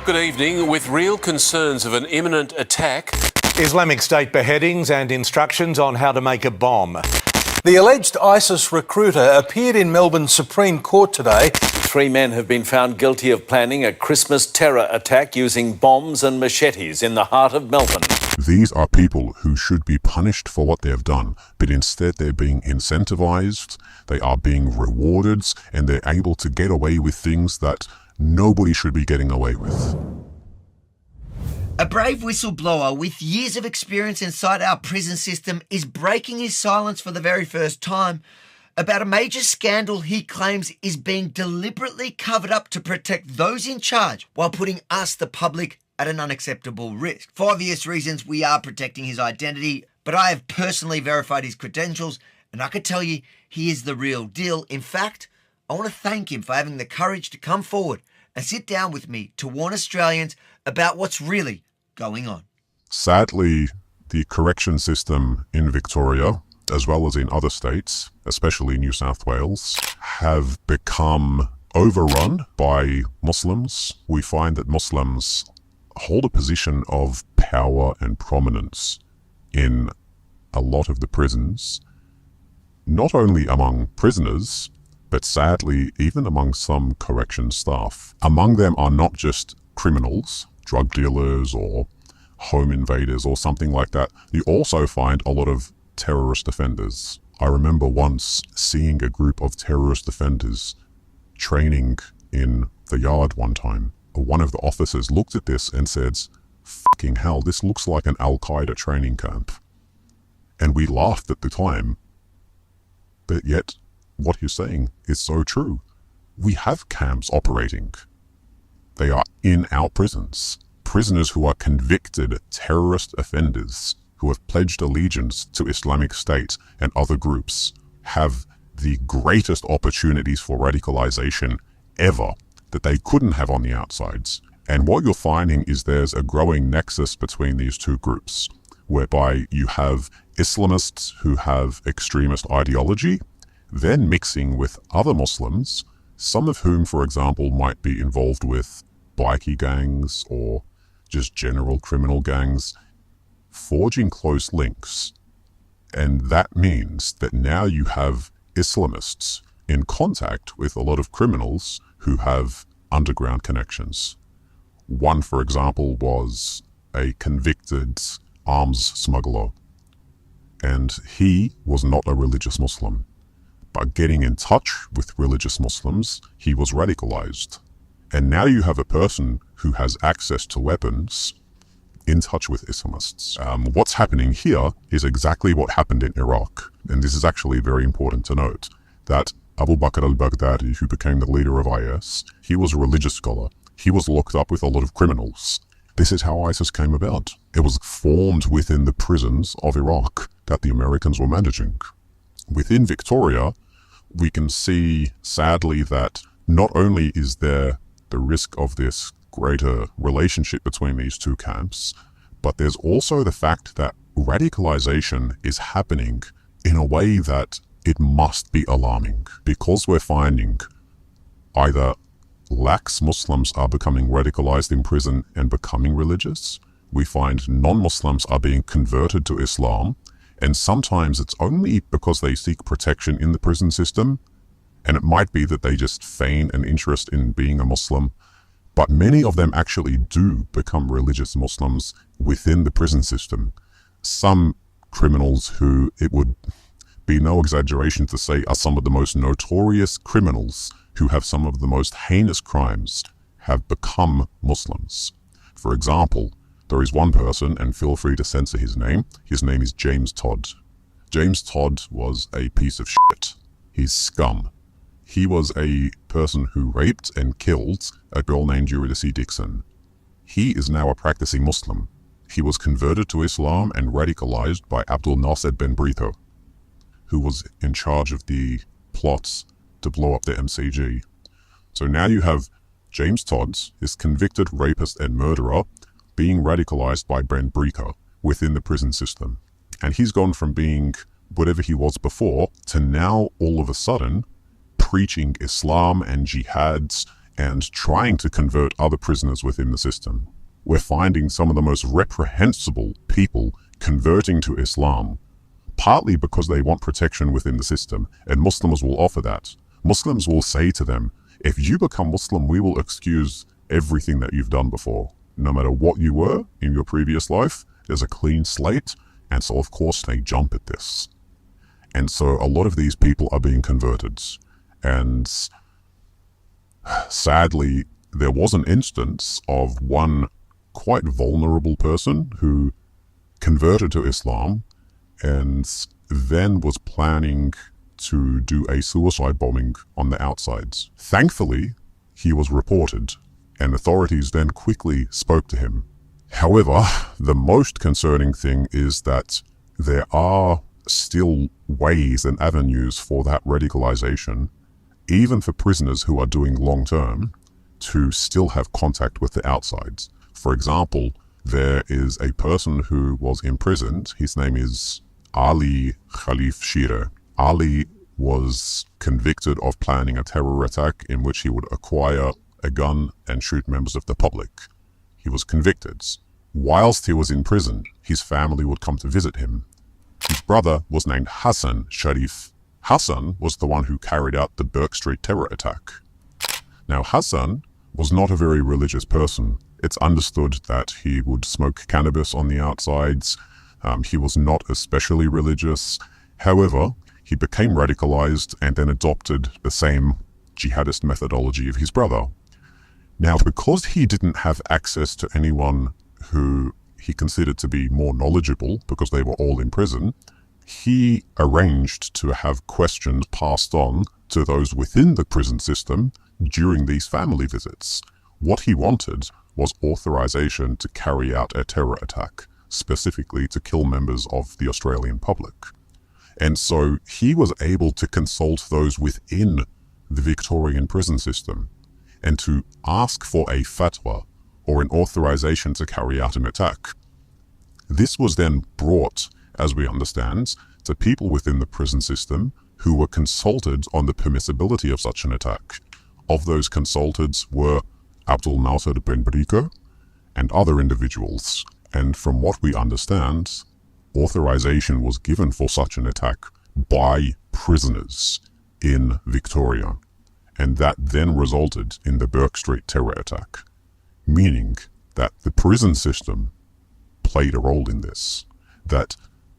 Good evening. With real concerns of an imminent attack, Islamic State beheadings and instructions on how to make a bomb. The alleged ISIS recruiter appeared in Melbourne's Supreme Court today. 3 men have been found guilty of planning a Christmas terror attack using bombs and machetes in the heart of Melbourne. These are people who should be punished for what they have done, but instead they're being incentivized, they are being rewarded, and they're able to get away with things that nobody should be getting away with. A brave whistleblower with years of experience inside our prison system is breaking his silence for the very first time about a major scandal he claims is being deliberately covered up to protect those in charge while putting us, the public, at an unacceptable risk. For obvious reasons, we are protecting his identity, but I have personally verified his credentials, and I can tell you he is the real deal. In fact, I want to thank him for having the courage to come forward and sit down with me to warn Australians about what's really going on. Sadly, the correction system in Victoria, as well as in other states, especially New South Wales, have become overrun by Muslims. We find that Muslims hold a position of power and prominence in a lot of the prisons, not only among prisoners, but sadly, even among some correction staff. Among them are not just criminals, drug dealers or home invaders or something like that. You also find a lot of terrorist offenders. I remember once seeing a group of terrorist offenders training in the yard one time. One of the officers looked at this and said, "Fucking hell, this looks like an Al-Qaeda training camp." And we laughed at the time, but yet what he's saying is so true. We have camps operating. They are in our prisons. Prisoners who are convicted terrorist offenders who have pledged allegiance to Islamic State and other groups have the greatest opportunities for radicalization ever that they couldn't have on the outsides. And what you're finding is there's a growing nexus between these two groups, whereby you have Islamists who have extremist ideology, then mixing with other Muslims, some of whom, for example, might be involved with bikie gangs or just general criminal gangs, forging close links. And that means that now you have Islamists in contact with a lot of criminals who have underground connections. One, for example, was a convicted arms smuggler, and he was not a religious Muslim. By getting in touch with religious Muslims, he was radicalized. And now you have a person who has access to weapons in touch with Islamists. What's happening here is exactly what happened in Iraq. And this is actually very important to note, that Abu Bakr al-Baghdadi, who became the leader of IS, he was a religious scholar. He was locked up with a lot of criminals. This is how ISIS came about. It was formed within the prisons of Iraq that the Americans were managing. Within Victoria, we can see, sadly, that not only is there the risk of this greater relationship between these two camps, but there's also the fact that radicalization is happening in a way that it must be alarming, because we're finding either lax Muslims are becoming radicalized in prison and becoming religious. We find non-Muslims are being converted to Islam, and sometimes it's only because they seek protection in the prison system, and it might be that they just feign an interest in being a Muslim, but many of them actually do become religious Muslims within the prison system. Some criminals who, it would be no exaggeration to say, are some of the most notorious criminals who have some of the most heinous crimes have become Muslims. For example, there is one person, and feel free to censor his name. His name is James Todd. James Todd was a piece of shit. He's scum. He was a person who raped and killed a girl named Eurydice Dixon. He is now a practicing Muslim. He was converted to Islam and radicalized by Abdul Nasser Ben Brito, who was in charge of the plots to blow up the MCG. So now you have James Todd, this convicted rapist and murderer, being radicalized by Ben Brito within the prison system. And he's gone from being whatever he was before to now all of a sudden preaching Islam and jihads and trying to convert other prisoners within the system. We're finding some of the most reprehensible people converting to Islam, partly because they want protection within the system, and Muslims will offer that. Muslims will say to them, if you become Muslim, we will excuse everything that you've done before. No matter what you were in your previous life, there's a clean slate, and so of course they jump at this. And so a lot of these people are being converted. And sadly, there was an instance of one quite vulnerable person who converted to Islam and then was planning to do a suicide bombing on the outsides. Thankfully, he was reported, and authorities then quickly spoke to him. However, the most concerning thing is that there are still ways and avenues for that radicalization, even for prisoners who are doing long-term, to still have contact with the outsides. For example, there is a person who was imprisoned. His name is Ali Khalif Shira. Ali was convicted of planning a terror attack in which he would acquire a gun and shoot members of the public. He was convicted. Whilst he was in prison, his family would come to visit him. His brother was named Hassan Sharif. Hassan was the one who carried out the Burke Street terror attack. Now, Hassan was not a very religious person. It's understood that he would smoke cannabis on the outsides. He was not especially religious. However, he became radicalized and then adopted the same jihadist methodology of his brother. Now, because he didn't have access to anyone who he considered to be more knowledgeable, because they were all in prison, he arranged to have questions passed on to those within the prison system during these family visits. What he wanted was authorization to carry out a terror attack, specifically to kill members of the Australian public. And so he was able to consult those within the Victorian prison system and to ask for a fatwa or an authorization to carry out an attack. This was then brought, as we understand, to people within the prison system who were consulted on the permissibility of such an attack. Of those consulted were Abdul Nasser bin Briko and other individuals. And from what we understand, authorization was given for such an attack by prisoners in Victoria. And that then resulted in the Burke Street terror attack, meaning that the prison system played a role in this, that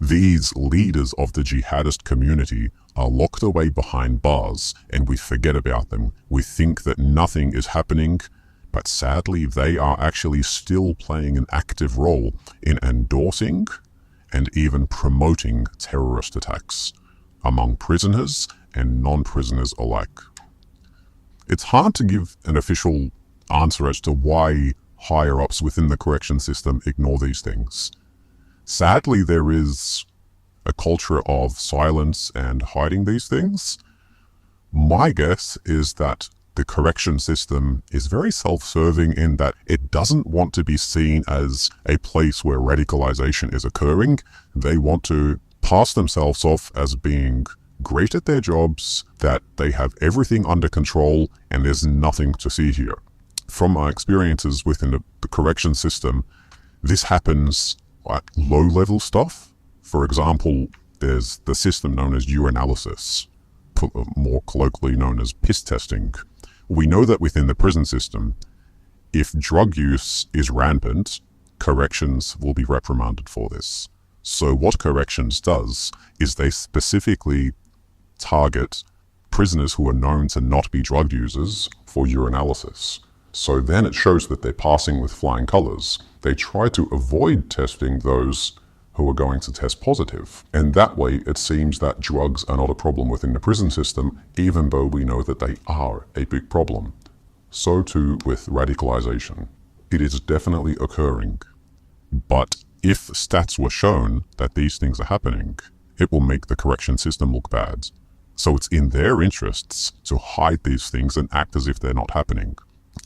these leaders of the jihadist community are locked away behind bars and we forget about them. We think that nothing is happening, but sadly they are actually still playing an active role in endorsing and even promoting terrorist attacks among prisoners and non-prisoners alike. It's hard to give an official answer as to why higher-ups within the correction system ignore these things. Sadly, there is a culture of silence and hiding these things. My guess is that the correction system is very self-serving in that it doesn't want to be seen as a place where radicalization is occurring. They want to pass themselves off as being great at their jobs, that they have everything under control, and there's nothing to see here. From my experiences within the correction system, this happens at low-level stuff. For example, there's the system known as urinalysis, more colloquially known as piss testing. We know that within the prison system, if drug use is rampant, corrections will be reprimanded for this. So what corrections does is they specifically target prisoners who are known to not be drug users for urinalysis. So then it shows that they're passing with flying colors. They try to avoid testing those who are going to test positive. And that way it seems that drugs are not a problem within the prison system, even though we know that they are a big problem. So too with radicalization. It is definitely occurring. But if stats were shown that these things are happening, it will make the correction system look bad. So it's in their interests to hide these things and act as if they're not happening.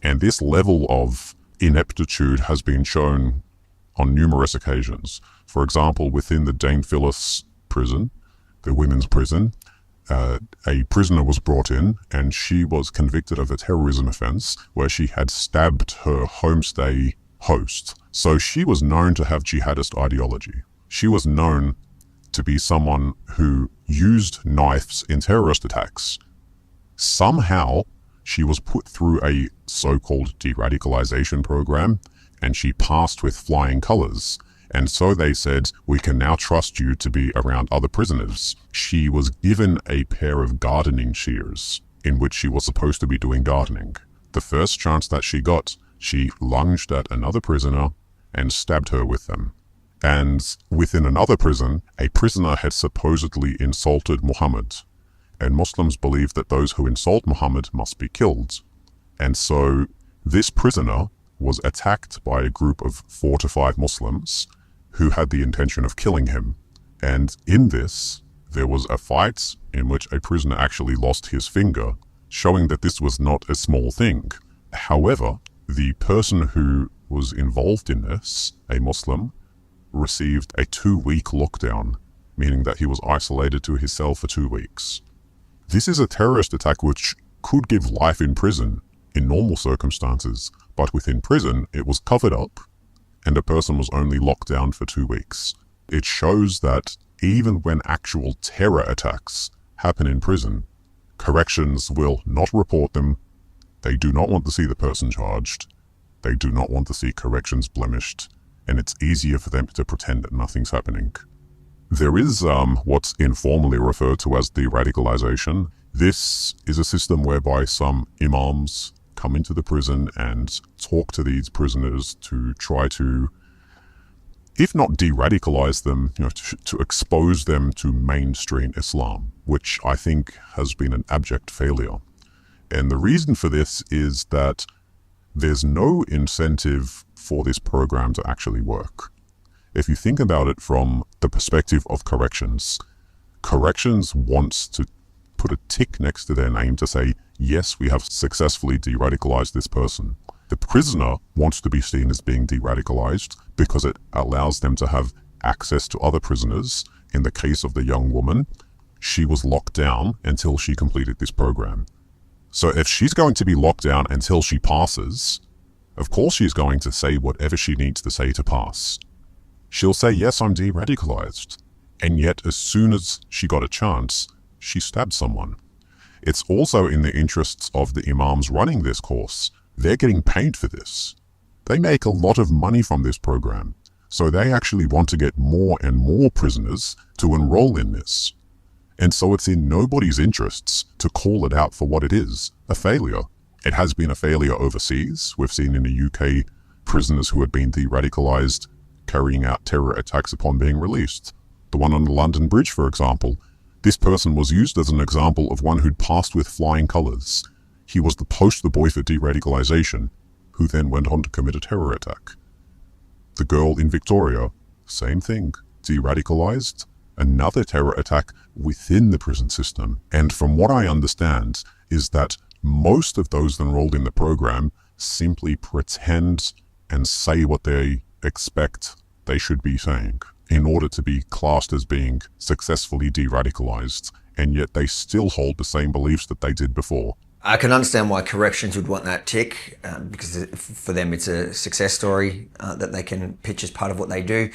And this level of ineptitude has been shown on numerous occasions. For example, within the Dane Phyllis prison, the women's prison, a prisoner was brought in and she was convicted of a terrorism offense where she had stabbed her homestay host. So she was known to have jihadist ideology. She was known to be someone who used knives in terrorist attacks. Somehow, she was put through a so-called de-radicalization program and she passed with flying colors. And so they said, we can now trust you to be around other prisoners. She was given a pair of gardening shears in which she was supposed to be doing gardening. The first chance that she got, she lunged at another prisoner and stabbed her with them. And within another prison, a prisoner had supposedly insulted Muhammad. And Muslims believe that those who insult Muhammad must be killed. And so this prisoner was attacked by a group of 4 to 5 Muslims who had the intention of killing him. And in this, there was a fight in which a prisoner actually lost his finger, showing that this was not a small thing. However, the person who was involved in this, a Muslim, received a 2-week lockdown, meaning that he was isolated to his cell for 2 weeks. This is a terrorist attack which could give life in prison in normal circumstances, but within prison it was covered up and a person was only locked down for 2 weeks. It shows that even when actual terror attacks happen in prison, corrections will not report them. They do not want to see the person charged. They do not want to see corrections blemished, and it's easier for them to pretend that nothing's happening. There is what's informally referred to as de-radicalization. This is a system whereby some imams come into the prison and talk to these prisoners to try to, if not de-radicalize them, to expose them to mainstream Islam, which I think has been an abject failure. And the reason for this is that there's no incentive for this program to actually work. If you think about it from the perspective of corrections, corrections wants to put a tick next to their name to say, yes, we have successfully de-radicalized this person. The prisoner wants to be seen as being de-radicalized because it allows them to have access to other prisoners. In the case of the young woman, she was locked down until she completed this program. So if she's going to be locked down until she passes, of course she's going to say whatever she needs to say to pass. She'll say, yes, I'm de-radicalized. And yet, as soon as she got a chance, she stabbed someone. It's also in the interests of the imams running this course. They're getting paid for this. They make a lot of money from this program. So they actually want to get more and more prisoners to enroll in this. And so it's in nobody's interests to call it out for what it is, a failure. It has been a failure overseas. We've seen in the UK prisoners who had been de-radicalized carrying out terror attacks upon being released. The one on the London Bridge, for example, this person was used as an example of one who'd passed with flying colors. He was the poster boy for de-radicalization, who then went on to commit a terror attack. The girl in Victoria, same thing, de-radicalized, another terror attack within the prison system. And from what I understand is that most of those enrolled in the program simply pretend and say what they expect they should be saying in order to be classed as being successfully de-radicalized, and yet they still hold the same beliefs that they did before. I can understand why corrections would want that tick, because for them it's a success story that they can pitch as part of what they do.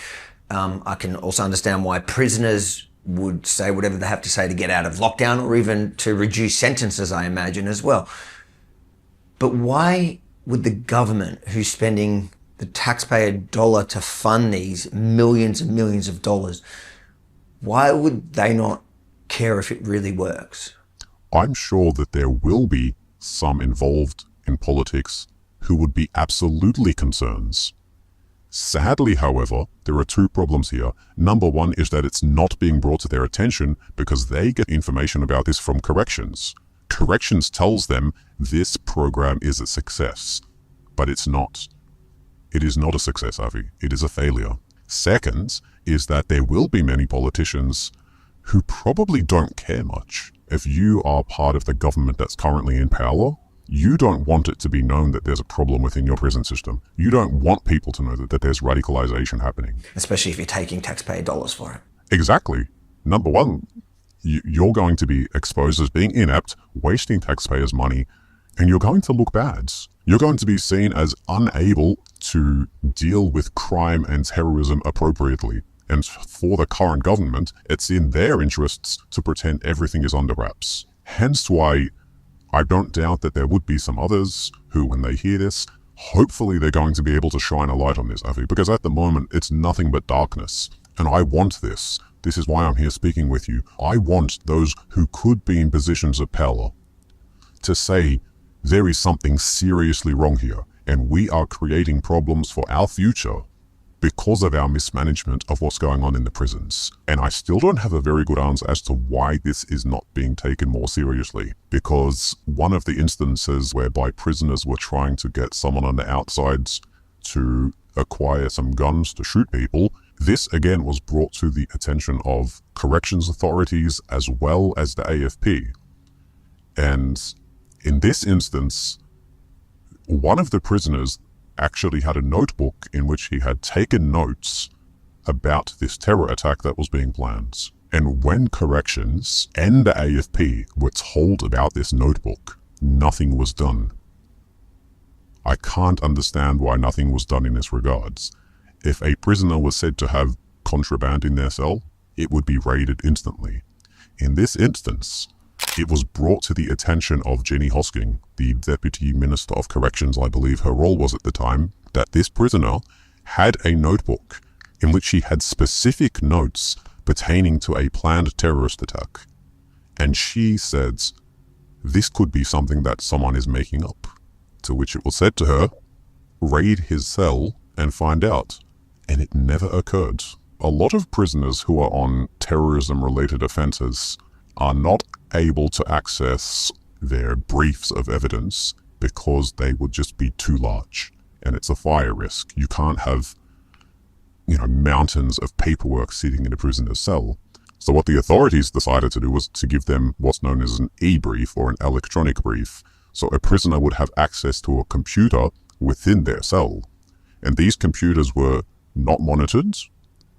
I can also understand why prisoners would say whatever they have to say to get out of lockdown, or even to reduce sentences, I imagine, as well. But why would the government, who's spending the taxpayer dollar to fund these millions and millions of dollars, why would they not care if it really works? I'm sure that there will be some involved in politics who would be absolutely concerned. Sadly, however, there are 2 problems here. Number 1 is that it's not being brought to their attention because they get information about this from corrections. Corrections tells them this program is a success, but it's not. It is not a success, Avi. It is a failure. Second is that there will be many politicians who probably don't care much. If you are part of the government that's currently in power, you don't want it to be known that there's a problem within your prison system. You don't want people to know that there's radicalization happening. Especially if you're taking taxpayer dollars for it. Exactly. Number 1, you're going to be exposed as being inept, wasting taxpayers' money, and you're going to look bad. You're going to be seen as unable to deal with crime and terrorism appropriately. And for the current government, it's in their interests to pretend everything is under wraps. Hence why I don't doubt that there would be some others who, when they hear this, hopefully they're going to be able to shine a light on this, Avi, because at the moment it's nothing but darkness. And I want this. This is why I'm here speaking with you. I want those who could be in positions of power to say there is something seriously wrong here, and we are creating problems for our future because of our mismanagement of what's going on in the prisons. And I still don't have a very good answer as to why this is not being taken more seriously, because one of the instances whereby prisoners were trying to get someone on the outsides to acquire some guns to shoot people, this again was brought to the attention of corrections authorities as well as the AFP. And in this instance, one of the prisoners actually had a notebook in which he had taken notes about this terror attack that was being planned. And when corrections and the AFP were told about this notebook, nothing was done. I can't understand why nothing was done in this regards. If a prisoner was said to have contraband in their cell, it would be raided instantly. In this instance, it was brought to the attention of Jenny Hosking, the Deputy Minister of Corrections, I believe her role was at the time, that this prisoner had a notebook in which she had specific notes pertaining to a planned terrorist attack. And she said, this could be something that someone is making up. To which it was said to her, raid his cell and find out. And it never occurred. A lot of prisoners who are on terrorism-related offences are not able to access their briefs of evidence because they would just be too large, and it's a fire risk. You can't have, mountains of paperwork sitting in a prisoner's cell. So what the authorities decided to do was to give them what's known as an e-brief or an electronic brief. So a prisoner would have access to a computer within their cell. And these computers were not monitored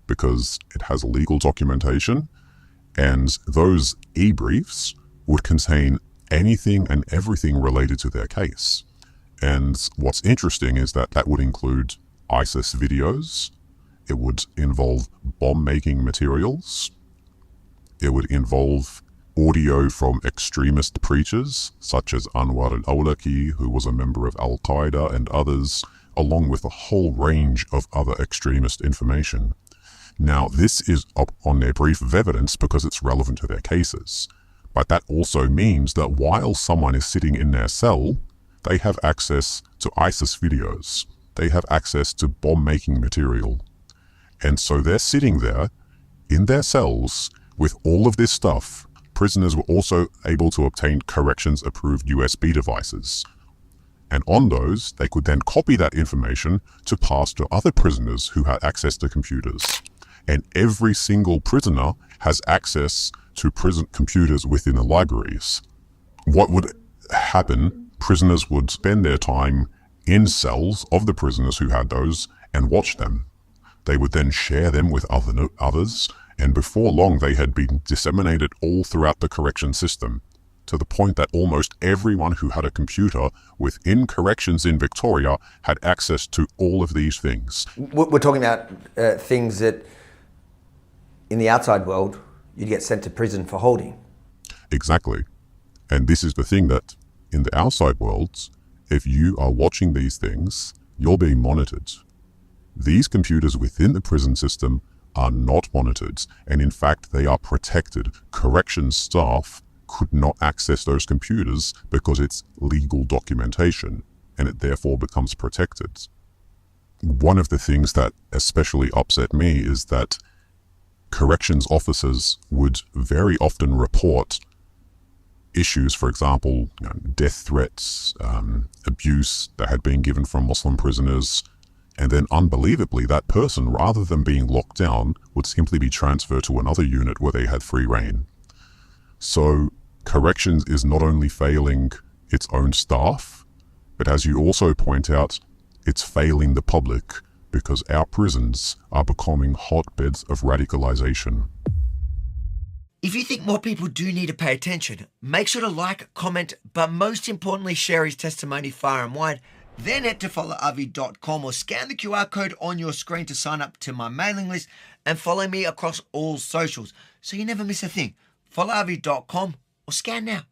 because it has legal documentation. And those e-briefs would contain anything and everything related to their case. And what's interesting is that that would include ISIS videos. It would involve bomb-making materials. It would involve audio from extremist preachers, such as Anwar al-Awlaki, who was a member of Al-Qaeda, and others, along with a whole range of other extremist information. Now, this is up on their brief of evidence because it's relevant to their cases. But that also means that while someone is sitting in their cell, they have access to ISIS videos. They have access to bomb-making material. And so they're sitting there in their cells with all of this stuff. Prisoners were also able to obtain corrections-approved USB devices. And on those, they could then copy that information to pass to other prisoners who had access to computers. And every single prisoner has access to prison computers within the libraries. What would happen, prisoners would spend their time in cells of the prisoners who had those and watch them. They would then share them with others, and before long they had been disseminated all throughout the correction system, to the point that almost everyone who had a computer within corrections in Victoria had access to all of these things. We're talking about things that in the outside world you'd get sent to prison for holding. Exactly. And this is the thing, that in the outside world, if you are watching these things, you're being monitored. These computers within the prison system are not monitored, and in fact they are protected. Corrections staff could not access those computers because it's legal documentation, and it therefore becomes protected. One of the things that especially upset me is that corrections officers would very often report issues, for example, death threats, abuse that had been given from Muslim prisoners, and then unbelievably that person, rather than being locked down, would simply be transferred to another unit where they had free rein. So corrections is not only failing its own staff, but as you also point out, it's failing the public, because our prisons are becoming hotbeds of radicalisation. If you think more people do need to pay attention, make sure to like, comment, but most importantly, share his testimony far and wide. Then head to followavi.com or scan the QR code on your screen to sign up to my mailing list and follow me across all socials so you never miss a thing. Followavi.com or scan now.